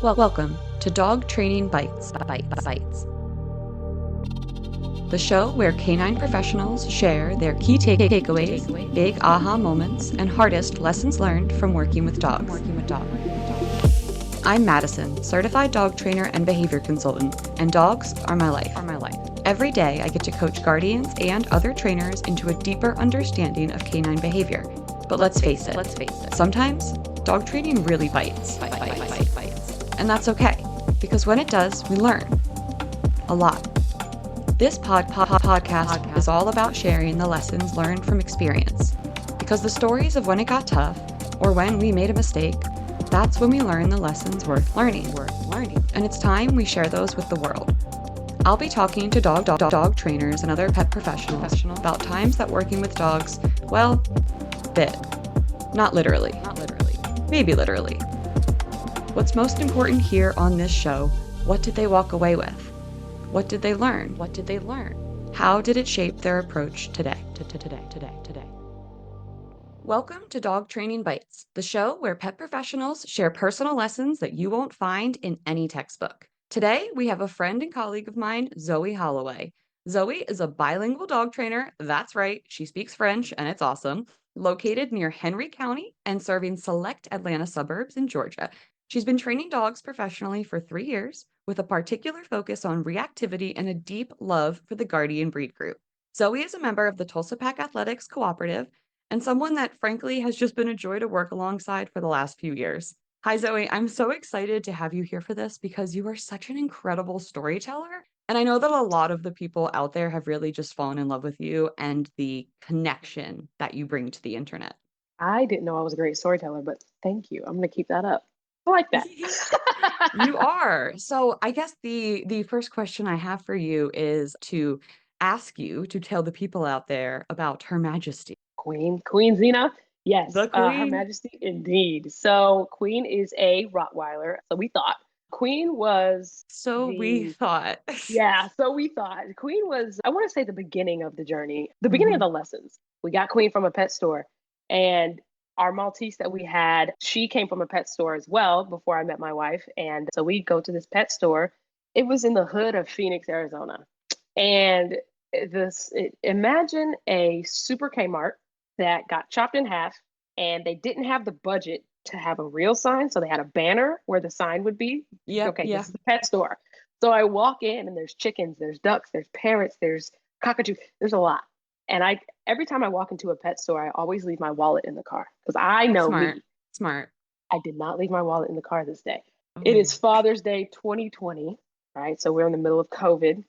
Welcome to Dog Training Bytes. The show where canine professionals share their key takeaways, big aha moments, and hardest lessons learned from working with dogs. I'm Mattison, certified dog trainer and behavior consultant, and dogs are my life. Every day I get to coach guardians and other trainers into a deeper understanding of canine behavior. But let's face it, sometimes dog training really bites. And that's okay, because when it does, we learn a lot. This podcast is all about sharing the lessons learned from experience, because the stories of when it got tough or when we made a mistake, that's when we learn the lessons worth learning. And it's time we share those with the world. I'll be talking to dog trainers and other pet professionals about times that working with dogs, well, bit. Not literally. Maybe literally. What's most important here on this show, what did they walk away with? What did they learn? How did it shape their approach today? Welcome to Dog Training Bytes, the show where pet professionals share personal lessons that you won't find in any textbook. Today, we have a friend and colleague of mine, Zoë Holloway. Zoë is a bilingual dog trainer. That's right, she speaks French, and it's awesome. Located near Henry County and serving select Atlanta suburbs in Georgia. She's been training dogs professionally for 3 years with a particular focus on reactivity and a deep love for the guardian breed group. Zoë is a member of the Tulsa Pack Athletics Cooperative and someone that frankly has just been a joy to work alongside for the last few years. Hi, Zoë. I'm so excited to have you here for this because you are such an incredible storyteller. And I know that a lot of the people out there have really just fallen in love with you and the connection that you bring to the internet. I didn't know I was a great storyteller, but thank you. I'm going to keep that up. I like that. You are. So I guess the first question I have for you is to ask you to tell the people out there about Her Majesty. Queen Xena. Yes, The Her Queen. Majesty indeed. So Queen is a Rottweiler. So we thought Queen was We thought. So we thought Queen was, I want to say the beginning of the journey, the beginning of the lessons. We got Queen from a pet store, and our Maltese that we had, she came from a pet store as well before I met my wife. And so we go to this pet store. It was in the hood of Phoenix, Arizona. And imagine a super Kmart that got chopped in half, and they didn't have the budget to have a real sign. So they had a banner where the sign would be. This is the pet store. So I walk in and there's chickens, there's ducks, there's parrots, there's cockatoos, there's a lot. And every time I walk into a pet store, I always leave my wallet in the car because I know Smart. I did not leave my wallet in the car this day. It is Father's Day 2020, right? So we're in the middle of COVID,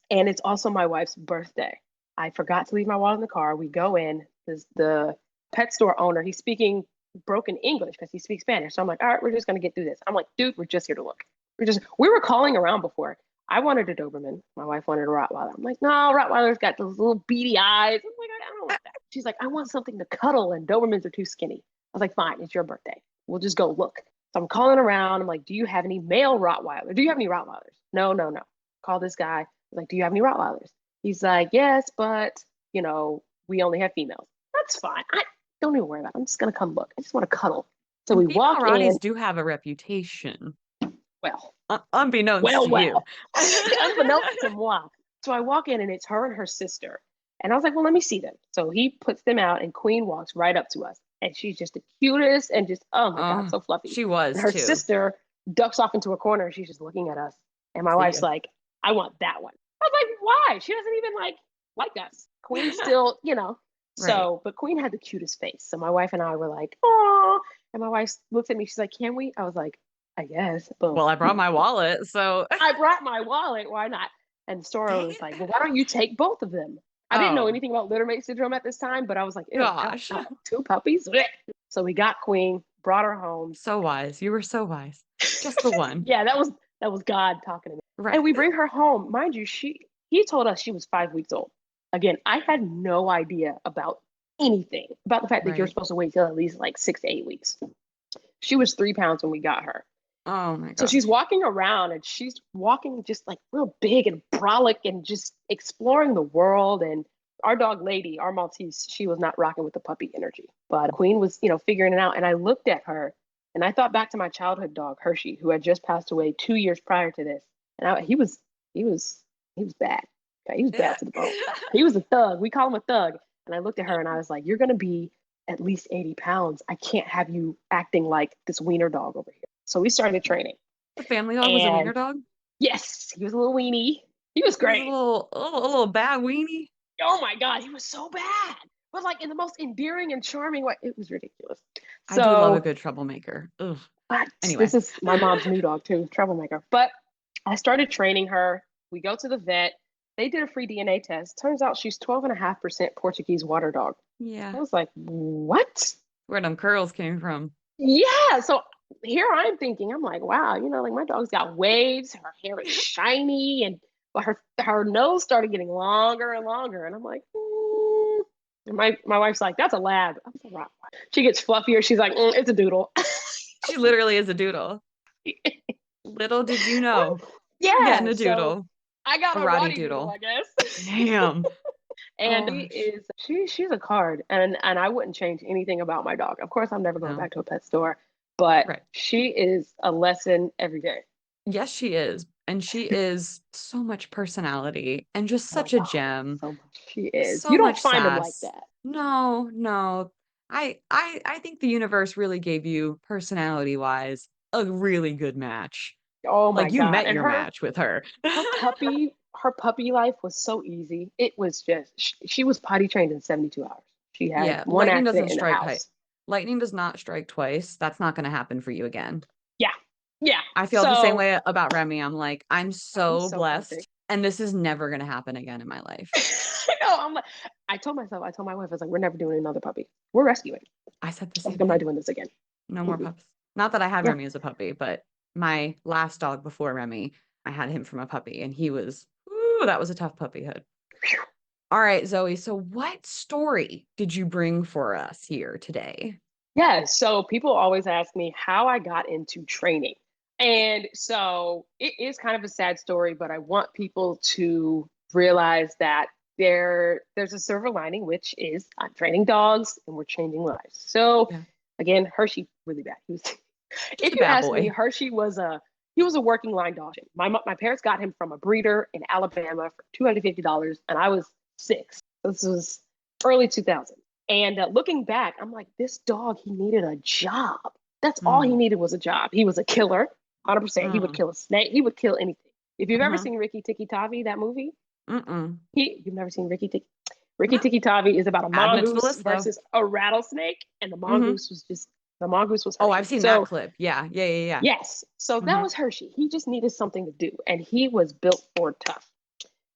and it's also my wife's birthday. I forgot to leave my wallet in the car. We go in, the pet store owner, he's speaking broken English because he speaks Spanish. So I'm like, all right, we're just going to get through this. I'm like, dude, we're just here to look. We were calling around before. I wanted a Doberman. My wife wanted a Rottweiler. I'm like, no, Rottweiler's got those little beady eyes. I'm like, I don't want that. She's like, I want something to cuddle, and Dobermans are too skinny. I was like, fine, it's your birthday. We'll just go look. So I'm calling around. I'm like, do you have any male Rottweiler? Do you have any Rottweilers? No. Call this guy. I was like, do you have any Rottweilers? He's like, yes, but, we only have females. That's fine. I don't even worry about it. I'm just going to come look. I just want to cuddle. So we walk in. Rotties do have a reputation. Well, unbeknownst to you. Unbeknownst to moi. So I walk in, and it's her and her sister. And I was like, well, let me see them. So he puts them out, and Queen walks right up to us. And she's just the cutest and just, oh my God, so fluffy. She was, and her too. sister ducks off into a corner, and she's just looking at us. And my wife's like, I want that one. I was like, why? She doesn't even like us. Queen still, So, but Queen had the cutest face. So my wife and I were like, oh. And my wife looks at me. She's like, can we? I was like, I guess. Boom. Well, I brought my wallet, so. I brought my wallet. Why not? And the store owner was like, well, why don't you take both of them? I didn't know anything about littermate syndrome at this time, but I was like, gosh, 2 puppies. So we got Queen, brought her home. So wise. You were so wise. Just the one. Yeah, that was God talking to me. Right. And we bring her home. Mind you, he told us she was 5 weeks old. Again, I had no idea about anything about the fact that you're supposed to wait till at least 6 to 8 weeks. She was 3 pounds when we got her. Oh my God. So she's walking around, and she's walking just real big and brolic and just exploring the world. And our dog Lady, our Maltese, she was not rocking with the puppy energy, but Queen was, figuring it out. And I looked at her And I thought back to my childhood dog, Hershey, who had just passed away 2 years prior to this. And he was, he was bad. Okay, he was bad to the bone. He was a thug. We call him a thug. And I looked at her and I was like, you're going to be at least 80 pounds. I can't have you acting like this wiener dog over here. So we started training. The family dog was a wiener And dog? yes, he was a little weenie. He was He was great. a little bad weenie. Oh my God, he was so bad. But like in the most endearing and charming way. It was ridiculous. I do love a So, good troublemaker. Ugh. but Anyway. this is my mom's new dog too, troublemaker. But I started training her. We go to the vet. They did a free DNA test. Turns out she's 12.5% Portuguese water dog. Yeah. I was like, what? Where them curls came from. Yeah. So here I'm thinking, I'm like, wow, like my dog's got waves, her hair is shiny, but her nose started getting longer and longer. And I'm like, And my wife's like, that's a lab. I was like, wow. She gets fluffier. She's like, it's a doodle. She literally is a doodle. Little did you know. Yeah. Getting a So doodle. I got A a Roddy Roddy doodle, I guess. Damn. And Oh, she's a card, and I wouldn't change anything about my dog. Of course, I'm never going no. back to a pet store, but Right. she is a lesson every day. Yes, she is. And she is so much personality and just Oh my such a God, gem. so much she is. So You don't much find them like sass. that. No. I think the universe really gave you personality wise a really good match. Oh my Like you God. met And your match with her. her puppy life was so easy. It was just she was potty trained in 72 hours. She had Yeah, one accident in the Height. house. Lightning does not strike twice. That's not going to happen for you again. Yeah. Yeah. I feel the same So way about Remy. I'm like, I'm I'm so so blessed, perfect. and this is never going to happen again in my life. No, I told my wife, I was like, we're never doing another puppy. We're rescuing. I said the I was same like, I'm not thing. doing this again. No more Mm-mm. pups. Not that I had Yeah. Remy as a puppy, but my last dog before Remy, I had him from a puppy, and that was a tough puppyhood. All right, Zoe. So, what story did you bring for us here today? Yeah. So people always ask me how I got into training. And so it is kind of a sad story, but I want people to realize that there's a silver lining, which is I'm training dogs and we're changing lives. So Yeah, again, Hershey really bad. just If a you bad ask me, boy. Hershey was a working line dog. My parents got him from a breeder in Alabama for $250, and I was 6. This was early 2000. And looking back, I'm like, this dog, he needed a job. That's all he Mm, needed was a job. He was a killer, 100%. He would mm, kill a snake. He would kill anything. If you've ever uh-huh. seen Ricky Tikki Tavi, that movie, Mm-mm. you've never seen Ricky Tikki. Ricky No, Tikki Tavi is about a adding it to the mongoose list though. versus a rattlesnake, and Hmm. the mongoose was Oh, I've Hershey. seen that So clip. Yeah. yes. So that Hmm. was Hershey. He just needed something to do, and he was built for tough.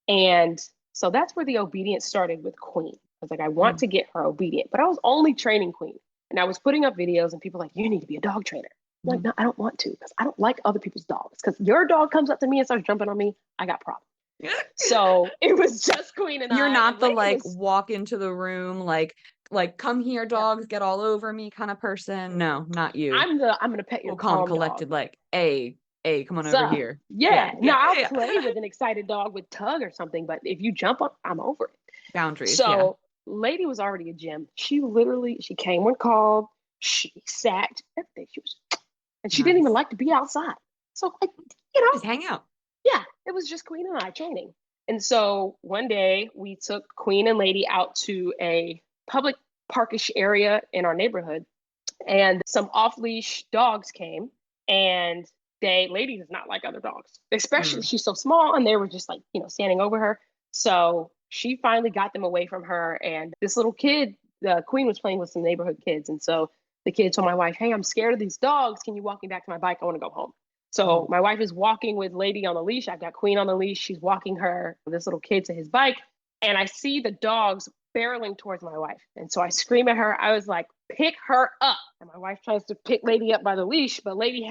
And so that's where the obedience started with Queen. I was like, I want Mm. to get her obedient, but I was only training Queen. And I was putting up videos, and people were like, you need to be a dog trainer. I'm like, Mhm. no, I don't want to because I don't like other people's dogs. Because your dog comes up to me and starts jumping on me, I got problems. So it was just Queen and You're I. not And the Lady like was, walk into the room like come here yeah, dogs get all over me kind of person. No, not you. I'm gonna pet your Cool, calm, calm dog. collected like, hey, come on over So here. yeah, Yeah, now yeah, I'll yeah. play with an excited dog with tug or something, but if you jump up, I'm over it. Boundaries, yeah. So Lady was already a gem. She came when called, she sat, everything. And she didn't even Nice. like to be outside. So like, you know, Just hang out. yeah, it was just Queen and I training. And so one day we took Queen and Lady out to a public parkish area in our neighborhood, and some off leash dogs came, and Lady is not like other dogs, especially Mm. she's so small, and they were just like, standing over her. So she finally got them away from her, and this little kid, the Queen was playing with some neighborhood kids, and so the kid told my wife, hey, I'm scared of these dogs, can you walk me back to my bike, I want to go home. So Mm. my wife is walking with Lady on the leash. I've got Queen on the leash. She's walking this little kid to his bike. And I see the dogs barreling towards my wife. And so I scream at her. I was like, pick her up. And my wife tries to pick Lady up by the leash, but she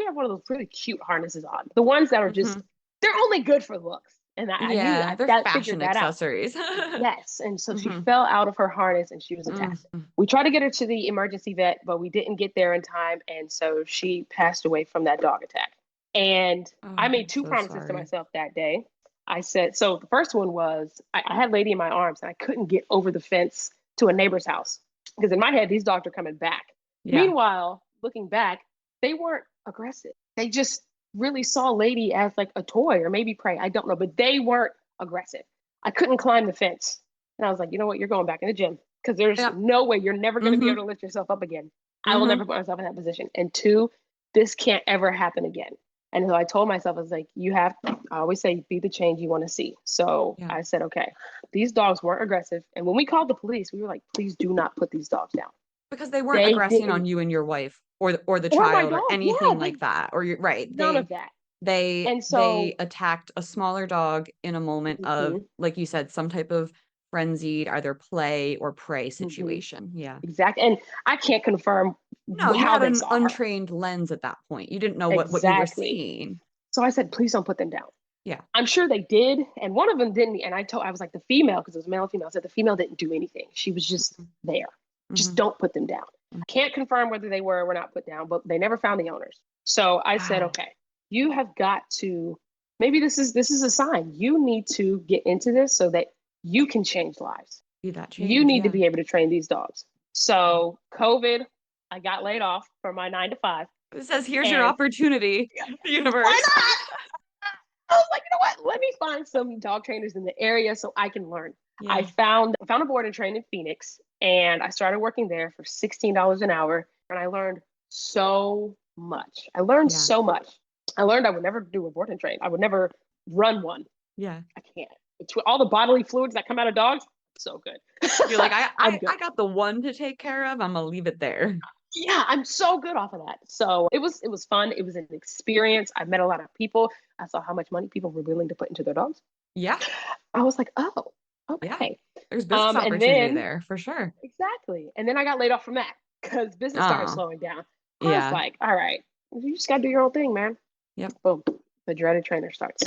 had one of those really cute harnesses on. The ones that are just, Hmm. they're only good for looks. And I knew Yeah, they're that figured fashion that out. accessories. Yes. And so she Hmm. fell out of her harness and she was a task. Mm. We tried to get her to the emergency vet, but we didn't get there in time. And so she passed away from that dog attack. And Oh, I made I'm 2 so promises to sorry. myself that day. I said, so the first one was I had Lady in my arms and I couldn't get over the fence to a neighbor's house because in my head, these dogs are coming back. Yeah. Meanwhile, looking back, they weren't aggressive. They just really saw Lady as like a toy or maybe prey. I don't know, but they weren't aggressive. I couldn't climb the fence. And I was like, you know what? You're going back in the gym because there's Yep. no way you're never going to be Mm-hmm. able to lift yourself up again. I will Mm-hmm. never put myself in that position. And two, this can't ever happen again. And so I told myself, I was like, I always say, be the change you want to see. So Yeah. I said, okay, these dogs weren't aggressive. And when we called the police, we were like, please do not put these dogs down. Because they weren't They aggressing on didn't, you and your wife or the or my child or dog. Yeah, anything like that. Or you're right. none of that. And They so, attacked a smaller dog in a moment of, mhm, like you said, some type of frenzied either play or prey mhm, situation. Yeah. exactly. And I can't confirm No, you how had they an saw her. untrained lens at that point. You didn't know what you were Exactly. seeing. So I said, please don't put them down. Yeah. I'm sure they did. And one of them didn't. And I was like, the female, because it was male and female, I said, the female didn't do anything. She was just there. Just Mm-hmm. don't put them down. Can't confirm whether they were or were not put down, but they never found the owners. So I said, Wow. okay, you have got to, maybe this is a sign. You need to get into this so that you can change lives. Be that You change. need to Yeah. be able to train these dogs. So COVID, I got laid off for my 9 to 5. It says, here's your And opportunity, why universe. not? I was like, you know what? Let me find some dog trainers in the area so I can learn. I Yeah. found a board and train in Phoenix, and I started working there for $16 an hour, and I learned so much. I learned Yeah. so much. I learned I would never do a board and train. I would never run one. Yeah. I can't. Between all the bodily fluids that come out of dogs, so good. You're like, I'm good. I got the one to take care of. I'm gonna leave it there. Yeah, I'm so good off of that. So it was fun. It was an experience. I met a lot of people. I saw how much money people were willing to put into their dogs. Yeah. I was like, oh, Yeah. okay. There's business And opportunity then there for sure. exactly. And then I got laid off from that because business started Oh, slowing down. I was yeah. like, all right, you just gotta do your own thing, man. Yep. Boom. The dreaded trainer starts.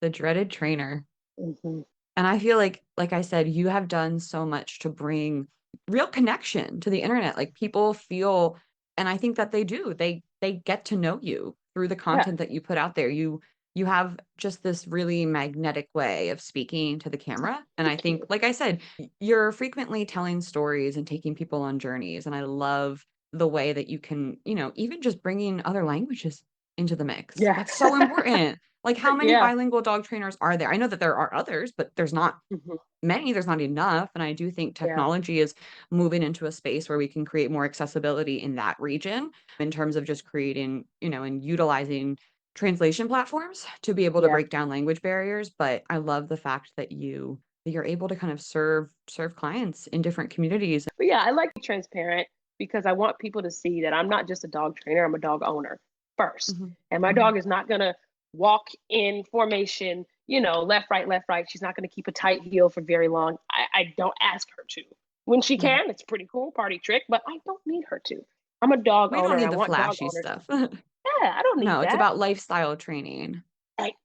The dreaded trainer. Mm-hmm. And I feel like I said, you have done so much to bring real connection to the internet. Like people feel, and I think that they do. They get to know you through the Yeah. content that you put out there. You have just this really magnetic way of speaking to the camera. And I Thank think, you. like I said, you're frequently telling stories and taking people on journeys. And I love the way that you can, even just bringing other languages into the mix. Yeah. That's so important. Like, how many Yeah. bilingual dog trainers are there? I know that there are others, but there's not Mm-hmm. many, there's not enough. And I do think Yeah. technology is moving into a space where we can create more accessibility in that region in terms of just creating, and utilizing translation platforms to be able to Yeah. break down language barriers. But I love the fact that you're able to kind of serve clients in different communities. But yeah, I like to be transparent because I want people to see that I'm not just a dog trainer, I'm a dog owner first. Mhm. And my Mhm. dog is not going to walk in formation, left, right, left, right. She's not going to keep a tight heel for very long. I don't ask her to. When she Yeah. can, it's pretty cool, party trick, but I don't need her to. I'm a dog We don't owner and need I the want dog flashy owners. stuff. Yeah, I don't need No, it's that. about lifestyle training. Hey,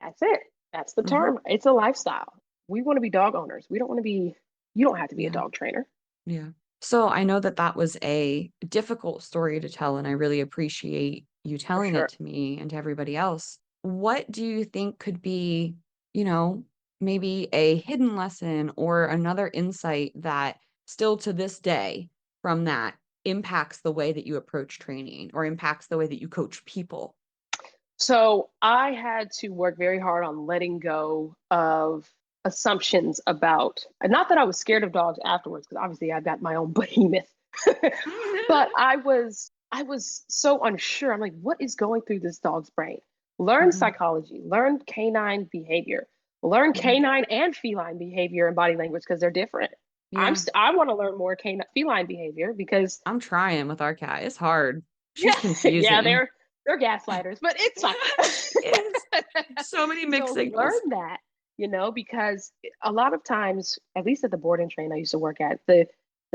that's it. That's the Mhm. term. It's a lifestyle. We want to be dog owners. We don't want to be, you don't have to be a Yeah. dog trainer. Yeah. So I know that that was a difficult story to tell, and I really appreciate you For telling it sure. to me and to everybody else. What do you think could be, you know, maybe a hidden lesson or another insight that still to this day from that impacts the way that you approach training or impacts the way that you coach people? So I had to work very hard on letting go of assumptions about, and not that I was scared of dogs afterwards, because obviously I've got my own behemoth, but I was so unsure. I'm like, what is going through this dog's brain? Learn Mhm. psychology, learn canine behavior, learn Mhm. canine and feline behavior and body language because they're different. Yeah, I want to learn more canine feline behavior because I'm trying with our cat. It's hard. She's yeah, yeah, confusing. they're gaslighters, but it's fine. It's so many mixed So signals. learn that, because a lot of times, at least at the board and train I used to work at, the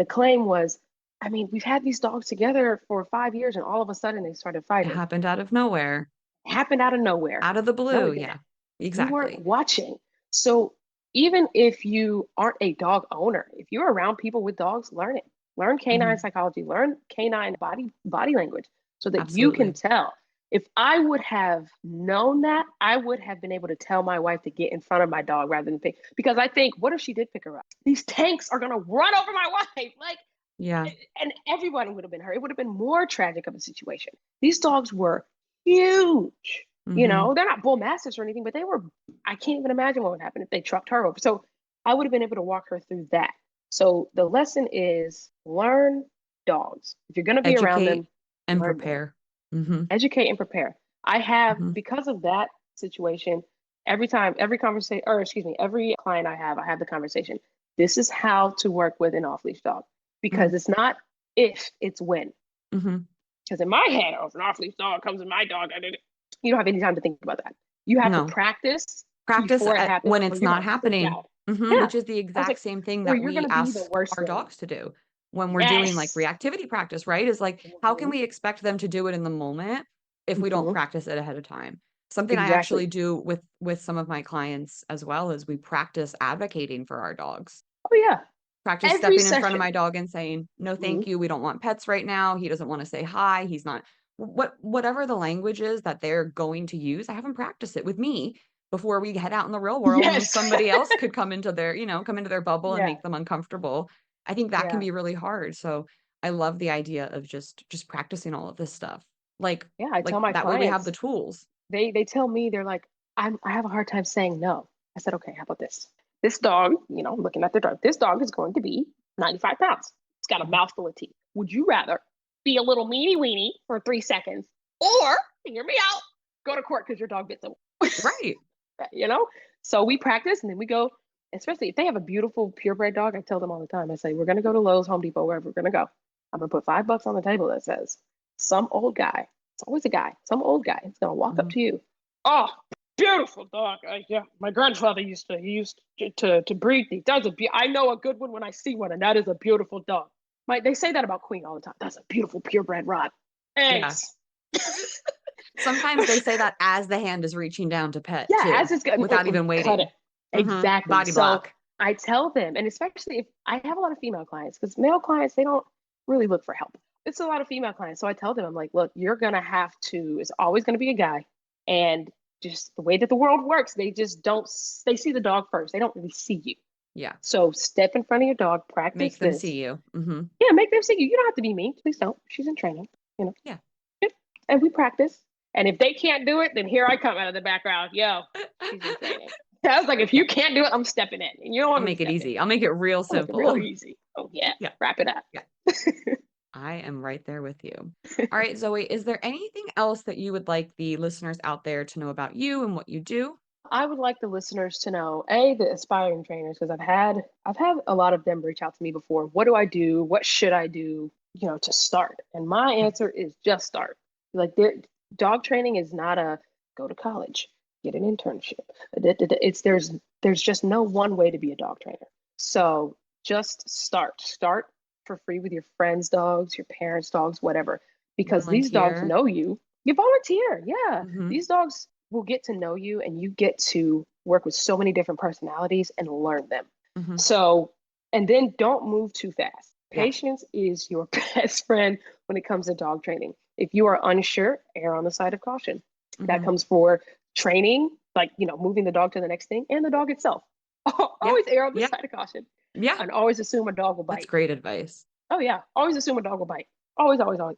claim was, I mean, we've had these dogs together for 5 years, and all of a sudden they started It fighting. happened out of nowhere, It happened out of nowhere. out of the No, blue. it didn't. Yeah, You weren't exactly. watching. So even if you aren't a dog owner, if you're around people with dogs, learn it. Learn canine Mhm. psychology, learn canine body language so that you can Absolutely. tell. If I would have known that, I would have been able to tell my wife to get in front of my dog rather than pick. Because I think, what if she did pick her up? These tanks are gonna run over my wife. Like Yeah. And everyone would have been hurt. It would have been more tragic of a situation. These dogs were huge. Hmm. They're not bull mastiffs or anything, but they were, I can't even imagine what would happen if they trucked her over. So I would have been able to walk her through that. So the lesson is learn dogs. If you're going to be around them, Educate and learn them. prepare. Hmm. Educate and prepare. I have, Hmm. because of that situation, every time, every conversation, or excuse me, every client I have the conversation. This is how to work with an off leash dog Hmm. because it's not if, it's when. Hmm. Because in my head, oh, if an off leash dog comes in my dog, you don't have any time to think about that. You have to No. practice Practice before it happens, when or it's you're not gonna freak happening. out. Yeah, Which is the I was exact like, same thing or that you're we gonna be the ask worst our thing. dogs to do when we're doing like Yes. reactivity practice, right? Is like, how can Hmm. we expect them to do it in the moment if we don't Hmm. practice it ahead of time? Something I actually Exactly. do with some of my clients as well is we practice advocating for our dogs. Oh yeah. Practice Every stepping in front of session. my dog and saying, "No, thank Hmm. you. We don't want pets right now. He doesn't want to say hi. He's not whatever the language is that they're going to use. I have them practice it with me before we head out in the real world and Yes. somebody else could come into come into their bubble and Yeah. make them uncomfortable. I think that can Yeah. be really hard. So I love the idea of just practicing all of this stuff. Like Yeah. I tell like my that way we have the clients, tools. they tell me, they're like, I have a hard time saying no. I said, okay, how about this? This dog, looking at the dog, this dog is going to be 95 pounds. It's got a Mhm. mouthful of teeth. Would you rather be a little meanie weenie for 3 seconds or, hear me out, go to court because your dog bit someone? Right. you know? So we practice and then we go, especially if they have a beautiful purebred dog. I tell them all the time, I say, we're going to go to Lowe's, Home Depot, wherever we're going to go. I'm going to put $5 on the table that says, some old guy, it's always a guy, some old guy is going to walk up Mhm. to you. Oh, beautiful dog. Yeah, my grandfather he used to breed these. I know a good one when I see one, and that is a beautiful dog. They say that about Queen all the time. That's a beautiful purebred rod. Yeah. Thanks. Sometimes they say that as the hand is reaching down to pet Yeah, as too, it's going, without even cut it. waiting. Exactly. Body So block. I tell them, and especially if I have a lot of female clients, because male clients, they don't really look for help. It's a lot of female clients. So I tell them, I'm like, look, you're going to have to, it's always going to be a guy. And just the way that the world works, they just don't, they see the dog first. They don't really see you. Yeah. So step in front of your dog, practice Make them this. see you. Hmm. Yeah, make them see you. You don't have to be mean. Please don't. She's in training, you know. Yeah. Yep. And we practice. And if they can't do it, then here I come out of the background. Yo, she's in training. I was like, if Yeah. you can't do it, I'm stepping in. And you don't I'll want me to make it step in. easy. I'll make it real I'll make it real simple. easy. Oh yeah, Yeah. wrap it up. Yeah. I am right there with you. All right, Zoe, is there anything else that you would like the listeners out there to know about you and what you do? I would like the listeners to know, the aspiring trainers, because I've had a lot of them reach out to me before. What do I do? What should I do, to start? And my answer is just start. Like dog training is not a go to college, get an internship. It's there's just no one way to be a dog trainer. So just start. Start for free with your friends' dogs, your parents' dogs, whatever. Because these dogs Volunteer. know you. You volunteer. Yeah. Hmm. These dogs will get to know you and you get to work with so many different personalities and learn them. Hmm. So, and then don't move too fast. Yeah. Patience is your best friend when it comes to dog training. If you are unsure, err on the side of caution. That Hmm. comes for training, like, moving the dog to the next thing, and the dog itself. Yeah. Always err on the Yeah. side of caution Yeah. and always assume a dog will That's bite. great advice. Oh, yeah. Always assume a dog will bite. Always, always, always.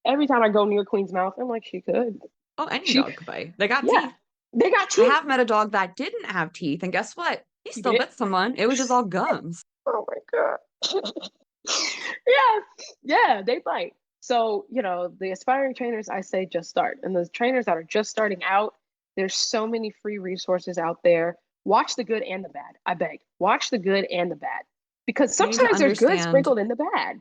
Every time I go near Queen's mouth, I'm like, she could. Oh, any She, dog could bite. They got yeah, teeth. they got I teeth. have met a dog that didn't have teeth, and guess what? He She still did. bit someone. It was just all gums. Oh my God. Yeah, yeah, they bite. So, the aspiring trainers, I say just start. And the trainers that are just starting out, there's so many free resources out there. Watch the good and the bad. I beg. Watch the good and the bad. Because You need to sometimes there's good understand. sprinkled in the bad.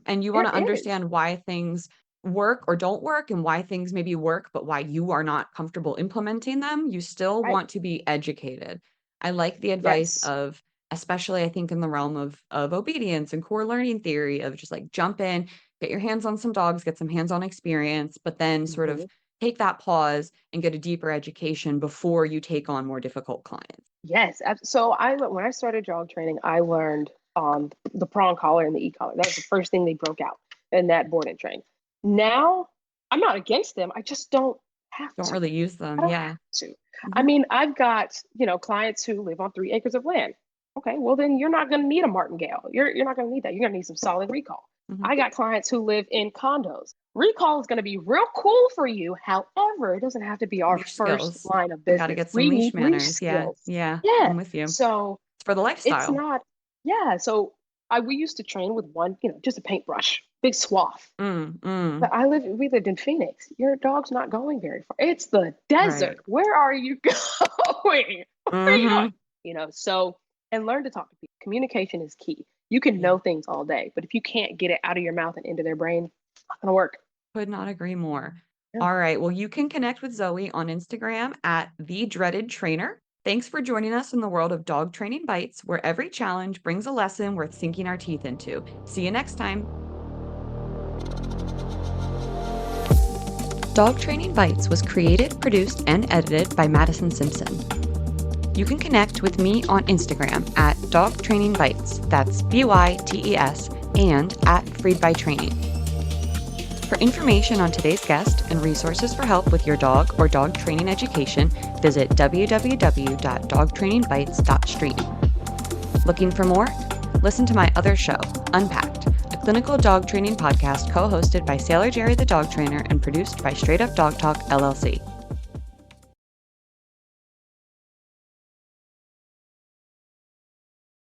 And you want There to is. understand why things work or don't work and why things maybe work, but why you are not comfortable implementing them. You still Right. want to be educated. I like the advice Yes. of, especially I think in the realm of obedience and core learning theory, of just like jump in, get your hands on some dogs, get some hands-on experience, but then sort of Mhm. take that pause and get a deeper education before you take on more difficult clients. Yes. So when I started dog training, I learned the prong collar and the e-collar. That was the first thing they broke out in that board and train. Now, I'm not against them. I just don't have Don't to. really use I them. don't Yeah. have to. I Hmm. mean, I've got, clients who live on 3 acres of land. Okay, well then you're not going to need a martingale. You're not going to need that. You're going to need some solid recall. Mhm. I got clients who live in condos. Recall is going to be real cool for you. However, it doesn't have to be our Leash first skills. line of Got to business. get some We leash need leash manners. Yeah. skills. Yeah. Yeah. I'm with you. So It's for the it's lifestyle. not, yeah. So we used to train with one, just a paintbrush, big swath. But we lived in Phoenix. Your dog's not going very far. It's the Right. desert. Where are you going? Where are you going? Mm-hmm. So, and learn to talk to people. Communication is key. You can Yeah. know things all day, but if you can't get it out of your mouth and into their brain, it's not gonna work. Could not agree more. Yeah. All right. Well, you can connect with Zoe on Instagram at the dreaded trainer. Thanks for joining us in the world of dog training bites, where every challenge brings a lesson worth sinking our teeth into. See you next time. Dog Training Bites was created, produced, and edited by Mattison Simpson. You can connect with me on Instagram at Dog Training Bites, that's BYTES, and at Freed by Training. For information on today's guest and resources for help with your dog or dog training education, visit www.dogtrainingbites.stream. Looking for more? Listen to my other show, Unpacked, a clinical dog training podcast co-hosted by Sailor Jerry the dog trainer and produced by Straight Up Dog Talk LLC.